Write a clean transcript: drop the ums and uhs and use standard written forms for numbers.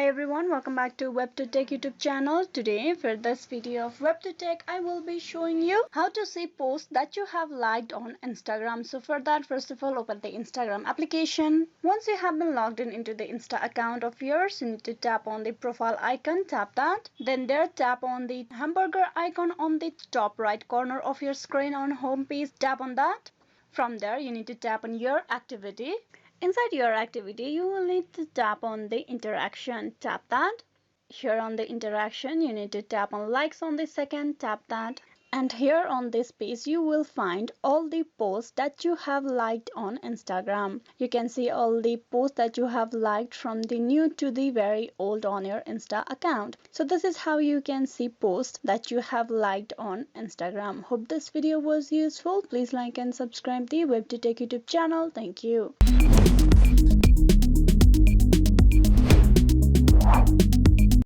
Hi everyone, welcome back to WebToTech YouTube channel. Today for this video of WebToTech, I will be showing you how to see posts that you have liked on Instagram. So for that, first of all, open the Instagram application. Once you have been logged in into the Insta account of yours, you need to tap on the profile icon, tap that. Then there, tap on the hamburger icon on the top right corner of your screen on home page, tap on that. From there, you need to tap on your activity. Inside your activity, you will need to tap on the interaction, tap that. Here on the interaction, you need to tap on likes on the second, tap that. And here on this page, you will find all the posts that you have liked on Instagram. You can see all the posts that you have liked from the new to the very old on your Insta account. So this is how you can see posts that you have liked on Instagram. Hope this video was useful. Please like and subscribe the WebToTech YouTube channel. Thank you.